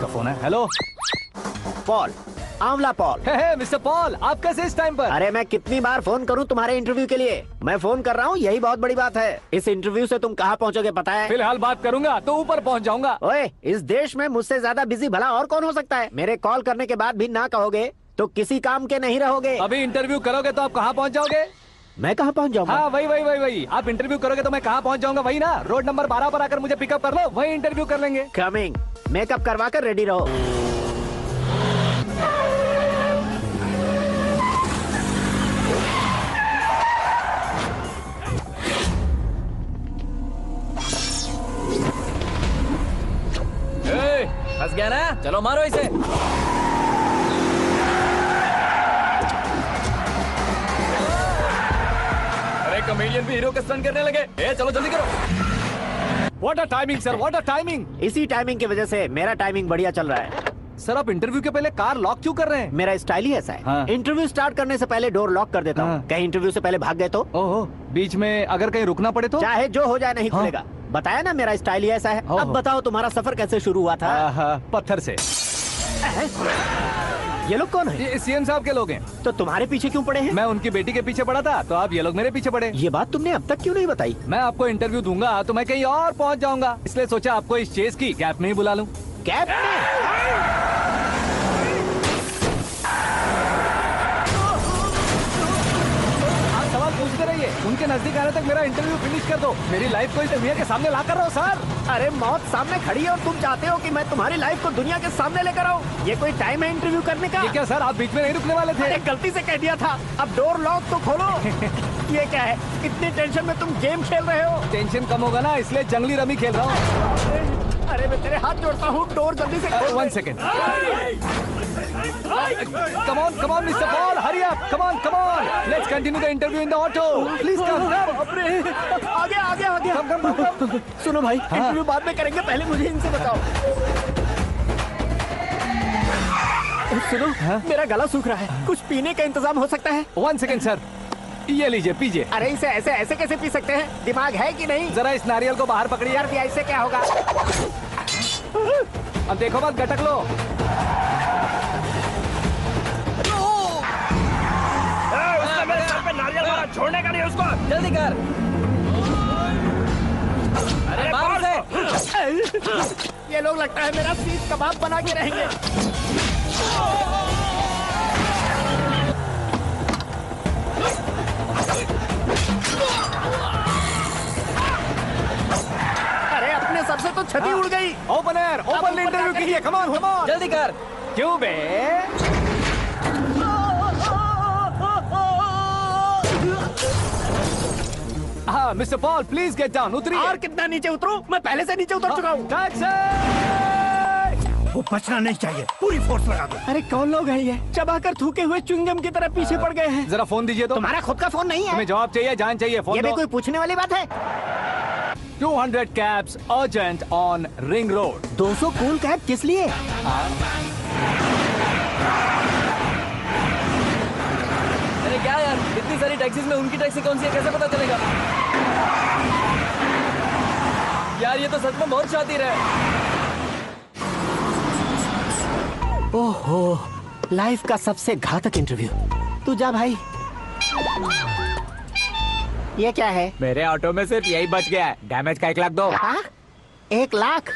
किसका फोन है? Hello Paul, आंवला पॉल। हे मिस्टर पॉल, आप कैसे इस टाइम पर? अरे मैं कितनी बार फोन करूं तुम्हारे इंटरव्यू के लिए? मैं फोन कर रहा हूं, यही बहुत बड़ी बात है। इस इंटरव्यू से तुम कहां पहुंचोगे पता है? फिलहाल बात करूंगा तो ऊपर पहुंच जाऊंगा। ओए, इस देश में मुझसे ज्यादा बिजी भला और कौन हो सकता है? मेरे कॉल करने के बाद भी ना कहोगे तो किसी काम के नहीं रहोगे। अभी इंटरव्यू करोगे तो आप कहाँ पहुँच जाओगे? मैं कहां पहुंच जाऊंगा? हाँ वही। आप इंटरव्यू करोगे तो मैं कहाँ पहुँच जाऊंगा? वही ना, रोड नंबर 12 पर आकर मुझे पिकअप कर लो, वही इंटरव्यू कर लेंगे। कमिंग। मेकअप करवा कर रेडी रहो। फंस गया ना, चलो मारो इसे। अरे कॉमेडियन भी हीरो के स्टंट करने लगे। चलो जल्दी करो। What a timing sir, what a timing. इसी टाइमिंग की वजह से मेरा टाइमिंग बढ़िया चल रहा है। सर आप इंटरव्यू के पहले कार लॉक क्यों कर रहे हैं? मेरा स्टाइल ही ऐसा है। हाँ। इंटरव्यू स्टार्ट करने से पहले डोर लॉक कर देता हूँ। हाँ। कहीं इंटरव्यू से पहले भाग गए तो? ओहो, बीच में अगर कहीं रुकना पड़े तो? चाहे जो हो जाए नहीं हाँ। खुलेगा। बताया ना मेरा स्टाइल ही ऐसा है। ओहो। अब बताओ तुम्हारा सफर कैसे शुरू हुआ था? पत्थर से। ये लोग कौन है? ये सीएम साहब के लोग हैं। तो तुम्हारे पीछे क्यों पड़े हैं? मैं उनकी बेटी के पीछे पड़ा था तो आप ये लोग मेरे पीछे पड़े। ये बात तुमने अब तक क्यों नहीं बताई? मैं आपको इंटरव्यू दूंगा तो मैं कहीं और पहुंच जाऊंगा, इसलिए सोचा आपको इस चेस की कैप में ही बुला लूं। कैब में? आप सवाल पूछते रहिए, उनके नजदीक आने तक मेरा इंटरव्यू फिनिश कर दो। मेरी लाइफ को इस दुनिया के सामने ला कर रहो सर। अरे मौत सामने खड़ी है और तुम चाहते हो कि मैं तुम्हारी लाइफ को दुनिया के सामने लेकर आऊं? ये कोई टाइम है इंटरव्यू करने का? ये क्या सर, आप बीच में नहीं रुकने वाले थे? अरे गलती से कह दिया था। अब डोर लॉक तो खोलो। ये क्या है? इतनी टेंशन में तुम गेम खेल रहे हो? टेंशन कम होगा ना, इसलिए जंगली रमी खेल रहा हूँ। अरे मैं तेरे हाथ जोड़ता हूँ, डोर जल्दी से खोल। 1 second. Come on, Mr. Paul, hurry up. Come on. Let's continue the interview in the auto. Please come. आगे। Come. सुनो भाई, इंटरव्यू बाद में करेंगे, पहले मुझे इनसे बताओ। सुनो, मेरा गला सूख रहा है, कुछ पीने का इंतजाम हो सकता है? 1 सेकेंड सर, ये लीजिए पीजिए। अरे इसे ऐसे कैसे पी सकते हैं? दिमाग है कि नहीं? जरा इस नारियल को बाहर पकड़िए। यार भी ऐसे क्या होगा? अब देखो मत, गटक लो। मेरे सर पे नारियल मारा, छोड़ने का नहीं उसको। जल्दी कर। अरे मार उसे। ये लोग लगता है मेरा सीख कबाब बना के रहेंगे। अरे अपने सबसे तो छठी उड़ गई। ओपन एयर, ओपन इंटरव्यू कीजिए। कम ऑन जल्दी कर। क्यों बे? हाँ mister Paul, please get down. उतरिए। और कितना नीचे उतरूं? मैं पहले से नीचे उतर चुका हूँ। टैक्सी। वो बचना नहीं चाहिए, पूरी फोर्स लगा दो। अरे कौन लोग हैं ये? चबाकर थूके हुए च्युइंगम की तरह पीछे पड़ गए हैं। जरा फोन दीजिए तो। तुम्हारा खुद का फोन नहीं है? तुम्हें जवाब चाहिए, जान चाहिए, फोन ये भी दो। कोई पूछने वाली बात है? 200 cabs urgent on Ring Road. 200 cool cab किस लिए? अरे क्या यार, इतनी सारी टैक्सीज में उनकी टैक्सी कौन सी है, कैसे पता चलेगा? यार ये तो सच में बहुत शातिर है। ओहो, लाइफ का सबसे घातक इंटरव्यू। तू जा भाई। ये क्या है? मेरे ऑटो में सिर्फ यही बच गया है। डैमेज का 1 लाख दो। 1 लाख?